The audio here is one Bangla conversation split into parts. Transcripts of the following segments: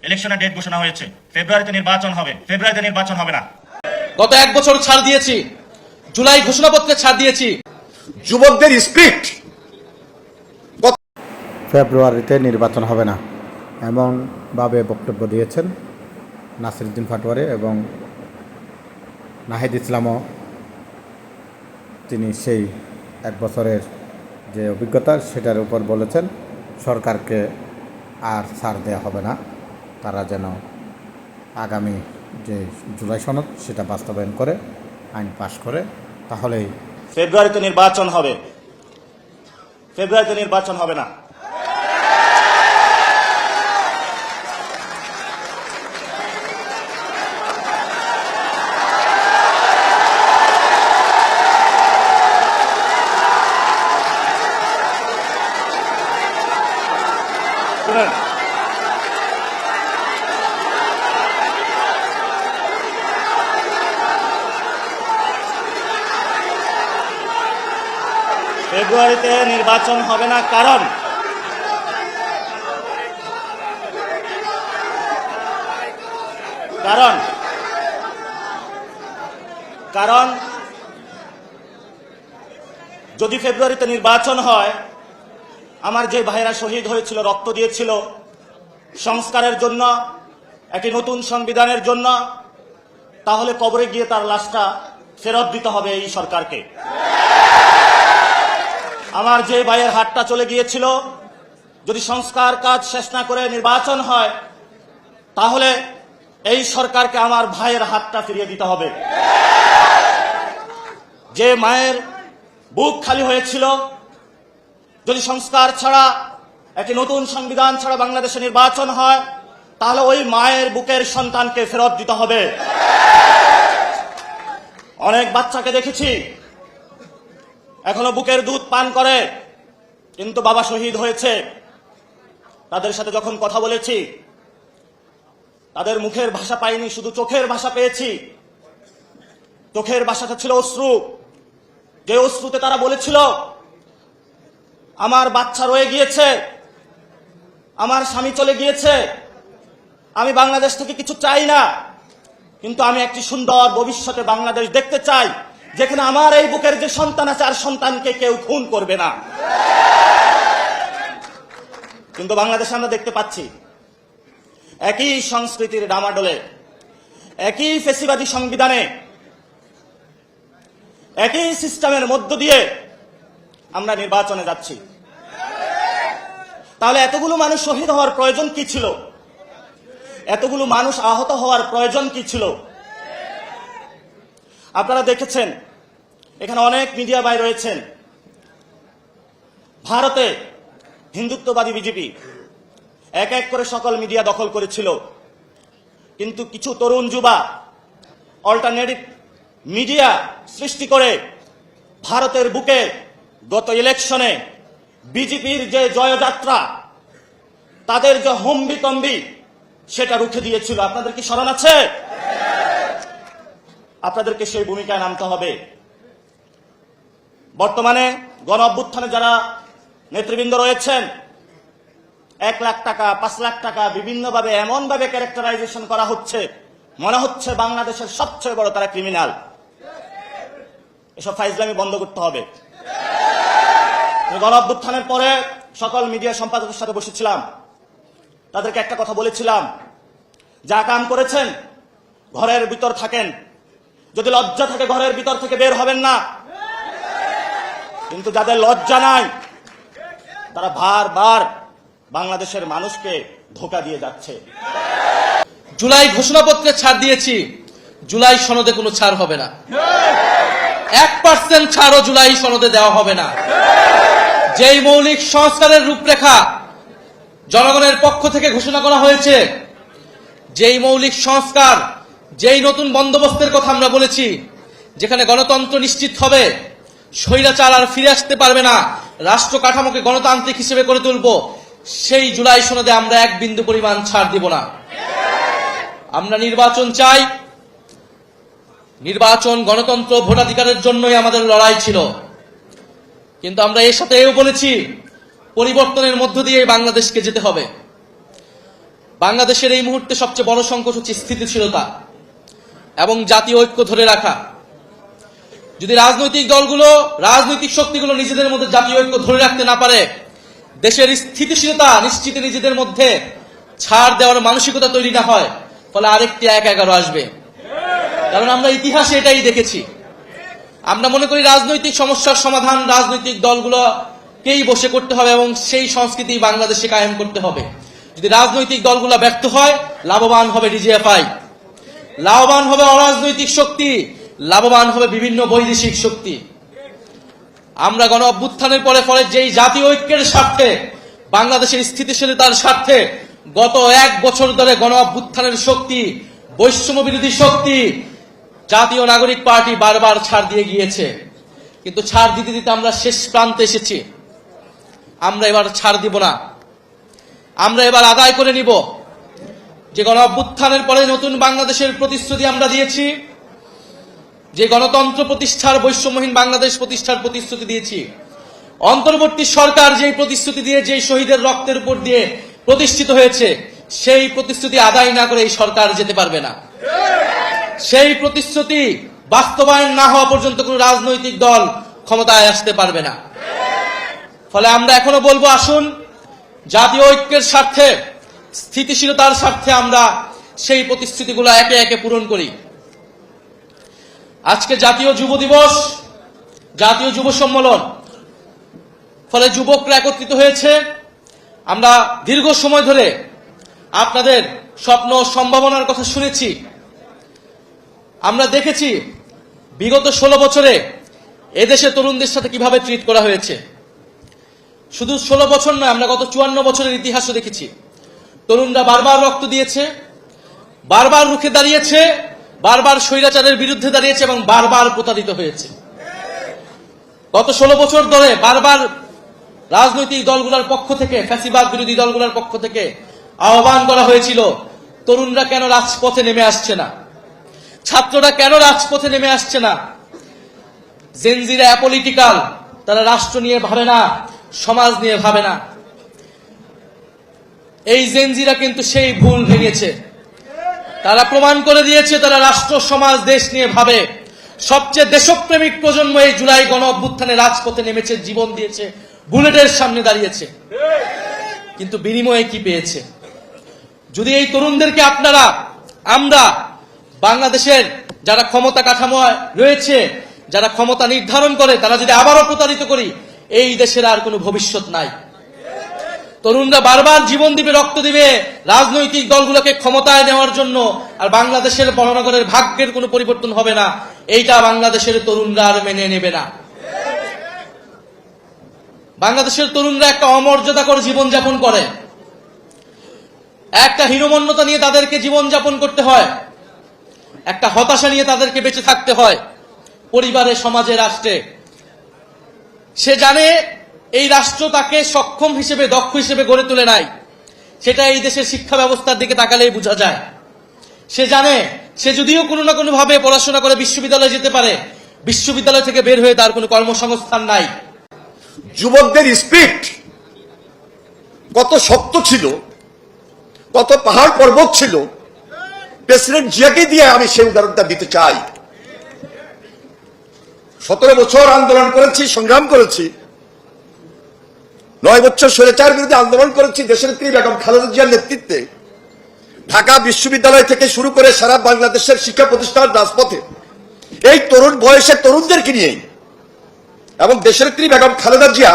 ইলেকশনের ডেট ঘোষণা হয়েছে, ফেব্রুয়ারিতে নির্বাচন হবে, ফেব্রুয়ারিতে নির্বাচন হবে না। গত 1 বছর ছাড় দিয়েছি, জুলাই ঘোষণাপত্রে ছাড় দিয়েছি। যুবকদের স্পিরিট ফেব্রুয়ারিতে নির্বাচন হবে না এমনভাবে বক্তব্য দিয়েছেন নাসিরউদ্দিন পাটোয়ারি, এবং নাহিদ ইসলামও তিনি সেই 1 বছরের যে অভিজ্ঞতা সেটার উপর বলেছেন সরকারকে আর ছাড় দেওয়া হবে না, তারা যেন আগামী যে জুলাই সনদ সেটা বাস্তবায়ন করে আইন পাশ করে, তাহলেই ফেব্রুয়ারিতে নির্বাচন হবে, ফেব্রুয়ারিতে নির্বাচন হবে না। শুনেন, ফেব্রুয়ারিতে নির্বাচন হবে না, কারণ কারণ কারণ যদি ফেব্রুয়ারিতে নির্বাচন হয়, আমার যে ভাইয়েরা শহীদ হয়েছিল, রক্ত দিয়েছিল সংস্কারের জন্য, একটি নতুন সংবিধানের জন্য, তাহলে কবরে গিয়ে তার লাশটা ফেরত দিতে হবে এই সরকারকে। আমার যে ভাইয়ের হাতটা চলে গিয়েছিল, যদি সংস্কার কাজ শেষ না করে নির্বাচন হয়, তাহলে এই সরকারকে আমার ভাইয়ের হাতটা ফিরিয়ে দিতে হবে। যে মায়ের বুক খালি হয়েছিল, যদি সংস্কার ছাড়া, একটি নতুন সংবিধান ছাড়া বাংলাদেশে নির্বাচন হয়, তাহলে ওই মায়ের বুকের সন্তানকে ফেরত দিতে হবে। অনেক বাচ্চাকে দেখেছি এখনো বুকের দুধ পান করে, কিন্তু বাবা শহীদ হয়েছে। তাদের সাথে যখন কথা বলেছি, তাদের মুখের ভাষা পাইনি, শুধু চোখের ভাষা পেয়েছি। চোখের ভাষাটা ছিল অশ্রু, যে অশ্রুতে তারা বলেছিল, আমার বাচ্চা রয়ে গিয়েছে, আমার স্বামী চলে গিয়েছে, আমি বাংলাদেশ থেকে কিছু চাই না, কিন্তু আমি একটি সুন্দর ভবিষ্যতে বাংলাদেশ দেখতে চাই, যেখানে আমার এই বুকের যে সন্তান আছে, আর সন্তানকে কেউ খুন করবে না। কিন্তু বাংলাদেশে আমরা দেখতে পাচ্ছি একই সংস্কৃতির ডামাডোলে, একই ফেসিবাদী সংবিধানে, একই সিস্টেমের মধ্য দিয়ে আমরা নির্বাচনে যাচ্ছি। তাহলে এতগুলো মানুষ শহীদ হওয়ার প্রয়োজন কি ছিল? এতগুলো মানুষ আহত হওয়ার প্রয়োজন কি ছিল? আপনারা দেখেছেন, এখানে অনেক মিডিয়া ভাই রয়েছেন, ভারতে হিন্দুত্ববাদী বিজেপি এক এক করে সকল মিডিয়া দখল করেছিল, কিন্তু কিছু তরুণ যুবা অল্টারনেটিভ মিডিয়া সৃষ্টি করে ভারতের বুকে গত ইলেকশনে বিজেপির যে জয়যাত্রা, তাদের যে হম্বিতম্বি, সেটা রুখে দিয়েছিল। আপনাদের কি স্মরণ আছে? আপনাদেরকে সেই ভূমিকায় নামতে হবে। বর্তমানে গণ অভ্যুত্থানে যারা নেতৃবৃন্দ রয়েছেন, 1 লাখ টাকা, 5 লাখ টাকা বিভিন্নভাবে এমনভাবে ক্যারেক্টারাইজেশন করা হচ্ছে, মনে হচ্ছে বাংলাদেশের সবচেয়ে বড় তারা ক্রিমিনাল। এসব ফাইজলামি বন্ধ করতে হবে। গণ অভ্যুত্থানের পরে সকল মিডিয়া সম্পাদকের সাথে বসেছিলাম, তাদেরকে একটা কথা বলেছিলাম, যা কাম করেছেন ঘরের ভিতর থাকেন, যদি লজ্জা থাকে ঘরের ভিতর থেকে বের হবেন না। কিন্তু যাদের লজ্জা নাই, তারা বারবার বাংলাদেশের মানুষকে ধোঁকা দিয়ে যাচ্ছে। জুলাই ঘোষণাপত্রে ছাড় দিয়েছি, জুলাই সনদে কোনো ছাড় হবে না। 1% ছাড়ও জুলাই সনদে দেওয়া হবে না। যেই মৌলিক সংস্কারের রূপরেখা জনগণের পক্ষ থেকে ঘোষণা করা হয়েছে, যেই মৌলিক সংস্কার, যেই নতুন বন্দোবস্তের কথা আমরা বলেছি, যেখানে গণতন্ত্র নিশ্চিত হবে, স্বৈরাচার আর ফিরে আসতে পারবে না, রাষ্ট্র কাঠামোকে গণতান্ত্রিক হিসেবে করে তুলব, সেই জুলাই সনদে আমরা 1 বিন্দু পরিমাণ ছাড় দিব না। আমরা নির্বাচন চাই। নির্বাচন গণতন্ত্র ভোটাধিকারের জন্যই আমাদের লড়াই ছিল, কিন্তু আমরা এর সাথে এও বলেছি পরিবর্তনের মধ্য দিয়ে বাংলাদেশকে যেতে হবে। বাংলাদেশের এই মুহূর্তে সবচেয়ে বড় সংকট হচ্ছে স্থিতিশীলতা এবং জাতীয় ঐক্য ধরে রাখা। যদি রাজনৈতিক দলগুলো, রাজনৈতিক শক্তিগুলো নিজেদের মধ্যে জাতীয় ঐক্য ধরে রাখতে না পারে, দেশের স্থিতিশীলতা নিশ্চিতে নিজেদের মধ্যে ছাড় দেওয়ার মানসিকতা তৈরি না হয়, ফলে আরেকটি ১-১১ আসবে। কারণ আমরা ইতিহাসে এটাই দেখেছি। আমরা মনে করি রাজনৈতিক সমস্যার সমাধান রাজনৈতিক দলগুলোকেই বসে করতে হবে এবং সেই সংস্কৃতি বাংলাদেশে কায়েম করতে হবে। যদি রাজনৈতিক দলগুলো ব্যর্থ হয়, লাভবান হবে ডিজিএফআই, লাভবান হবে অরাজনৈতিক শক্তি, লাভবান হবে বিভিন্ন বৈদেশিক শক্তি। আমরা গণ অভ্যুত্থানের ফলে যেই জাতীয় ঐক্যের স্বার্থে, বাংলাদেশের স্থিতিশীলতার স্বার্থে গত ১ বছর ধরে গণ অভ্যুত্থানের শক্তি, বৈষম্য বিরোধী শক্তি, জাতীয় নাগরিক পার্টি বারবার ছাড় দিয়ে গিয়েছে, কিন্তু ছাড় দিতে দিতে আমরা শেষ প্রান্তে এসেছি। আমরা এবার ছাড় দিব না। আমরা এবার আদায় করে নিব যে গণ অভ্যুত্থানের পরে নতুন বাংলাদেশের প্রতিশ্রুতি আমরা দিয়েছি, যে গণতন্ত্র প্রতিষ্ঠার, বৈষম্যহীন বাংলাদেশ প্রতিষ্ঠার প্রতিশ্রুতি দিয়েছি। অন্তর্বর্তী সরকার যেই প্রতিশ্রুতি দিয়ে, যেই শহীদের রক্তের উপর দিয়ে প্রতিষ্ঠিত হয়েছে, সেই প্রতিশ্রুতি আদায় না করে এই সরকার যেতে পারবে না। সেই প্রতিশ্রুতি বাস্তবায়ন না হওয়া পর্যন্ত কোন রাজনৈতিক দল ক্ষমতায় আসতে পারবে না। ফলে আমরা এখনো বলবো, আসুন জাতীয় ঐক্যের স্বার্থে, স্থিতিশীলতার স্বার্থে আমরা সেই প্রতিশ্রুতিগুলো একে একে পূরণ করি। আজকে জাতীয় যুব দিবস, জাতীয় যুব সম্মেলন, ফলে যুবকরা একত্রিত হয়েছে। আমরা দীর্ঘ সময় ধরে আপনাদের স্বপ্ন সম্ভাবনার কথা শুনেছি। আমরা দেখেছি বিগত 16 বছরে এদেশে তরুণদের সাথে কিভাবে ট্রিট করা হয়েছে। শুধু 16 বছর নয়, আমরা গত 54 বছরের ইতিহাসও দেখেছি। তরুণরা বারবার রক্ত দিয়েছে, বারবার রুখে দাঁড়িয়েছে, বারবার স্বৈরাচারের বিরুদ্ধে দাঁড়িয়েছে এবং বারবার প্রতারিত হয়েছে। গত 16 বছর ধরে বারবার রাজনৈতিক দলগুলোর পক্ষ থেকে, ফ্যাসিবাদ বিরোধী দলগুলোর পক্ষ থেকে আহ্বান করা হয়েছিল, তরুণরা কেন রাজপথে নেমে আসছে না, ছাত্ররা কেন রাজপথে নেমে আসছে না। জেনজিরা অ্যাপলিটিক্যাল, তারা রাষ্ট্র নিয়ে ভাবে না, সমাজ নিয়ে ভাবে না। এই জেনজিরা কিন্তু সেই ভুল ভেঙেছে। তারা প্রমাণ করে দিয়েছে তারা রাষ্ট্র, সমাজ, দেশ নিয়ে ভাবে। সবচেয়ে দেশপ্রেমিক প্রজন্ম এই জুলাই গণ অভ্যুত্থানে রাজপথে নেমেছে, জীবন দিয়েছে, বুলেটের সামনে দাঁড়িয়েছে। কিন্তু বিনিময়ে কি পেয়েছে? যদি এই তরুণদেরকে আমরা বাংলাদেশের যারা ক্ষমতা কাঠামো রয়েছে, যারা ক্ষমতা নির্ধারণ করে, তারা যদি আবারও প্রতারিত করি, এই দেশের আর কোনো ভবিষ্যৎ নাই। তরুণরা বারবার জীবন দিবে, রক্ত দিবে রাজনৈতিক দলগুলোকে ক্ষমতায় নেওয়ার জন্য, আর বাংলাদেশের মহানগরের ভাগ্যের কোনো পরিবর্তন হবে না, এইটা বাংলাদেশের তরুণরা আর মেনে নেবে না। বাংলাদেশের তরুণরা একটা অমর্যাদাকর জীবনযাপন করে, একটা হীনমন্যতা নিয়ে তাদেরকে জীবনযাপন করতে হয়, একটা হতাশা নিয়ে তাদেরকে বেঁচে থাকতে হয় পরিবারে, সমাজে, রাষ্ট্রে। সে জানে এই রাষ্ট্র তাকে সক্ষম হিসেবে, দক্ষ হিসেবে গড়ে তোলে নাই। সেটা এই দেশের শিক্ষা ব্যবস্থার দিকে তাকালেই বোঝা যায়। সে জানে সে যদিও কোনো না কোনো ভাবে পড়াশোনা করে বিশ্ববিদ্যালয়ে যেতে পারে, বিশ্ববিদ্যালয় থেকে বের হয়ে তার কোনো কর্মসংস্থান নাই। যুবকদের স্পিরিট কত শক্ত ছিল, কত পাহাড় পর্বত ছিল, প্রেসিডেন্ট জিয়াকে দিয়ে আমি সেই উদাহরণটা দিতে চাই। 17 বছর আন্দোলন করেছি, সংগ্রাম করেছি, 9 বছর স্বৈরাচার বিরুদ্ধে আন্দোলন করেছি দেশের নেত্রী বেগম খালেদা জিয়ার নেতৃত্বে। ঢাকা বিশ্ববিদ্যালয় থেকে শুরু করে সারা বাংলাদেশের শিক্ষা প্রতিষ্ঠান রাজপথে এই তরুণ বয়সের তরুণদেরকে নিয়েই, এবং দেশের নেত্রী বেগম খালেদা জিয়া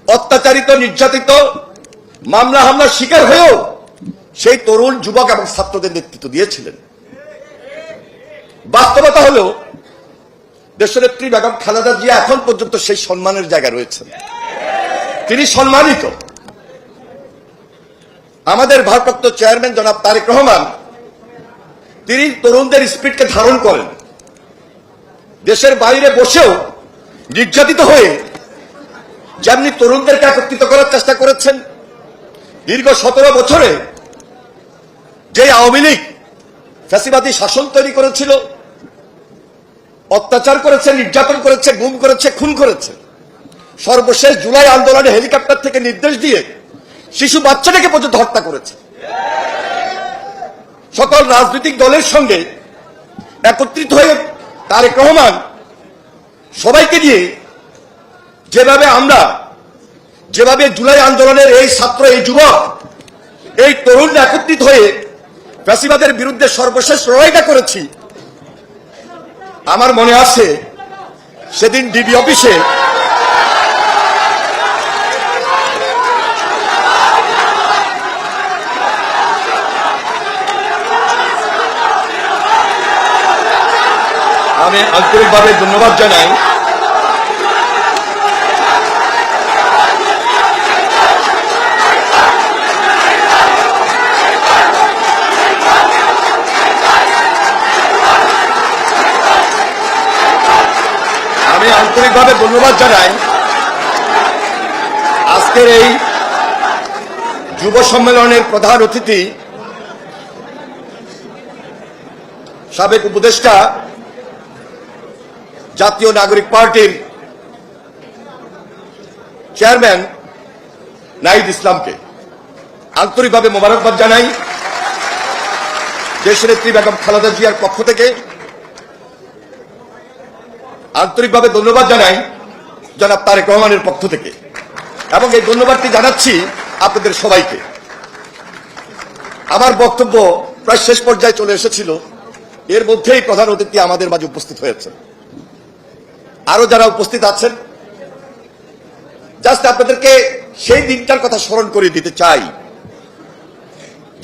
অত্যাচারিত, নির্যাতিত, মামলা হামলার শিকার হয়েও সেই তরুণ, যুবক এবং ছাত্রদের নেতৃত্ব দিয়েছিলেন। বাস্তবতা হলো দেশনেত্রী বেগম খালেদা জিয়া এখন পর্যন্ত সেই সম্মানের জায়গা রয়েছেন, তিনি সম্মানিত। আমাদের ভারপ্রাপ্ত চেয়ারম্যান জনাব তারেক রহমান, তিনি তরুণদের স্পিরিটকে ধারণ করেন। দেশের বাইরে বসেও নির্যাতিত হয়ে যেমনি তরুণদেরকে একত্রিত করার চেষ্টা করেছেন, দীর্ঘ 17 বছরে যে আওয়ামী লীগ ফ্যাসিবাদী শাসন তৈরি করেছিল, অত্যাচার করেছে, নির্যাতন করেছে, গুম করেছে, খুন করেছে, সর্বশেষ জুলাই আন্দোলনে হেলিকপ্টার থেকে নির্দেশ দিয়ে শিশু বাচ্চাটাকে পর্যন্ত হত্যা করেছে। সকল রাজনৈতিক দলের সঙ্গে একত্রিত হয়ে তারেক রহমান সবাইকে নিয়ে যেভাবে জুলাই আন্দোলনের এই ছাত্র, এই যুবক, এই তরুণ একত্রিত হয়ে ফ্যাসিবাদের বিরুদ্ধে সর্বশেষ লড়াইটা করেছি, আমার মনে আছে সেদিন ডিবি অফিসে আমি আন্তরিকভাবে ধন্যবাদ জানাই আজকের এই যুব সম্মেলনের প্রধান অতিথি সাবেক উপদেষ্টা জাতীয় নাগরিক পার্টির চেয়ারম্যান নাহিদ ইসলামকে আন্তরিকভাবে মোবারকবাদ জানাই। দেশনেত্রী বেগম খালেদা জিয়ার পক্ষ থেকে আন্তরিকভাবে ধন্যবাদ জানাই জনাব তারেক রহমানের পক্ষ থেকে, এবং এই ধন্যবাদটি জানাচ্ছি আপনাদের সবাইকে। আমার বক্তব্য প্রায় শেষ পর্যায়ে চলে এসেছিল, এর মধ্যেই প্রধান অতিথি আমাদের মাঝে উপস্থিত হয়েছেন। আরো যারা উপস্থিত আছেন, জাস্ট আপনাদেরকে সেই দিনটার কথা স্মরণ করে দিতে চাই,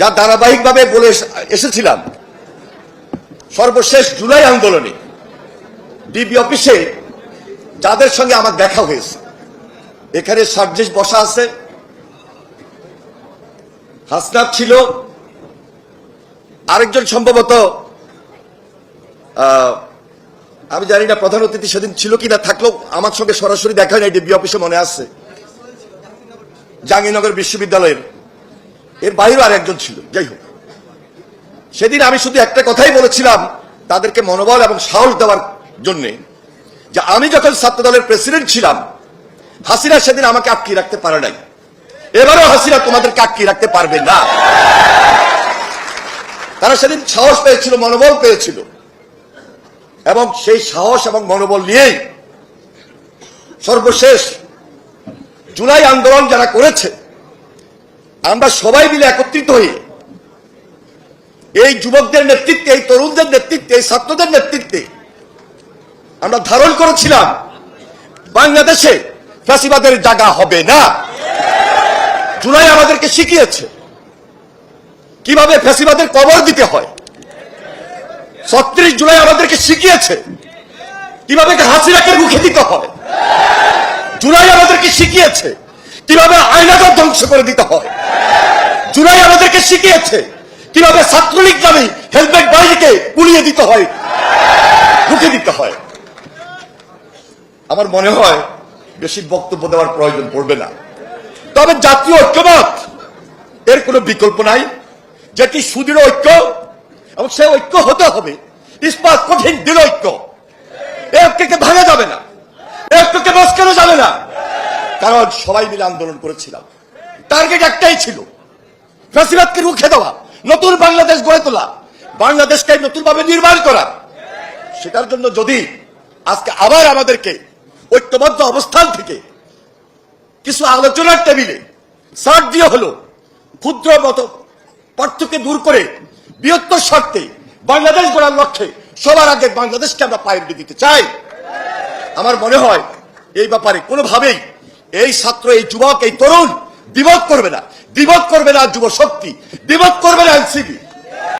যা ধারাবাহিকভাবে বলে এসেছিলাম। সর্বশেষ জুলাই আন্দোলনে ডিবি অফিসে যাদের সঙ্গে আমার দেখা হয়েছে, এখানে সার্জিস বসা আছে, হাসনাত ছিল, আরেকজন সম্ভবত আমি জানি না প্রধান অতিথি সেদিন ছিল কিনা, থাকলেও আমার সঙ্গে সরাসরি দেখা হয় না, ডিবি অফিসে মনে আছে, জাহাঙ্গীরনগর বিশ্ববিদ্যালয়ের এর বাইরেও আর একজন ছিল। যাই হোক, সেদিন আমি শুধু একটা কথাই বলেছিলাম তাদেরকে মনোবল এবং সাহস দেওয়ার জন্যে, যে আমি যখন ছাত্র দলের প্রেসিডেন্ট ছিলাম, হাসিনা সেদিন আমাকে আটকিয়ে রাখতে পারে নাই, এবারও হাসিনা তোমাদেরকে আটকিয়ে রাখতে পারবে না। তারা সেদিন সাহস পেয়েছিল, মনোবল পেয়েছিল, এবং সেই সাহস এবং মনোবল নিয়েই সর্বশেষ জুলাই আন্দোলন যারা করেছে, আমরা সবাই মিলে একত্রিত হয়ে এই যুবকদের নেতৃত্বে, এই তরুণদের নেতৃত্বে, এই ছাত্রদের নেতৃত্বে আমরা ধারণ করেছিলাম বাংলাদেশে ফ্যাসিবাদের জায়গা হবে না। জুলাই আমাদেরকে শিখিয়েছে কিভাবে ফ্যাসিবাদের কবর দিতে হয়। 36 জুলাই আমাদেরকে শিখিয়েছে কিভাবে হাসিনাকে রুখে দিতে হয়। জুলাই আমাদেরকে শিখিয়েছে কিভাবে আয়নাঘর ধ্বংস করে দিতে হয়। জুলাই আমাদেরকে শিখিয়েছে কিভাবে ছাত্রলীগ নামে হেলমেট বাহিনীকে পুড়িয়ে দিতে হয়, রুখে দিতে হয়। আমার মনে হয় বেশি বক্তব্য দেওয়ার প্রয়োজন পড়বে না, তবে জাতীয় ঐক্যমত এর কোনো বিকল্প নাই, যেটি সুদৃঢ় ঐক্য, এবং সে ঐক্য হতে হবে ইস্পাত কঠিন দৃঢ় ঐক্য। এই ঐক্যকে ভাঙা যাবে না, এই ঐক্যকে মস্কানো যাবে না, কারণ সবাই মিলে আন্দোলন করেছিলাম। টার্গেট একটাই ছিল, ফ্যাসিবাদকে রুখে দেওয়া, নতুন বাংলাদেশ গড়ে তোলা, বাংলাদেশকে নতুনভাবে নির্মাণ করা। সেটার জন্য যদি আজকে আবার আমাদেরকে ঐক্যবদ্ধ অবস্থান থেকে কিছু আলোচনার টেবিলে ছাড় দিয়ে হলো ক্ষুদ্র মত পার্থক্য দূর করে বৃহত্তর স্বার্থে বাংলাদেশ গড়ার লক্ষ্যে সবার আগে বাংলাদেশকে আমরা প্রায়োরিটি দিতে চাই। আমার মনে হয় এই ব্যাপারে কোনোভাবেই এই ছাত্র, এই যুবক, এই তরুণ দ্বিমত করবে না, দ্বিমত করবে না যুব শক্তি, দ্বিমত করবে না এনসিপি।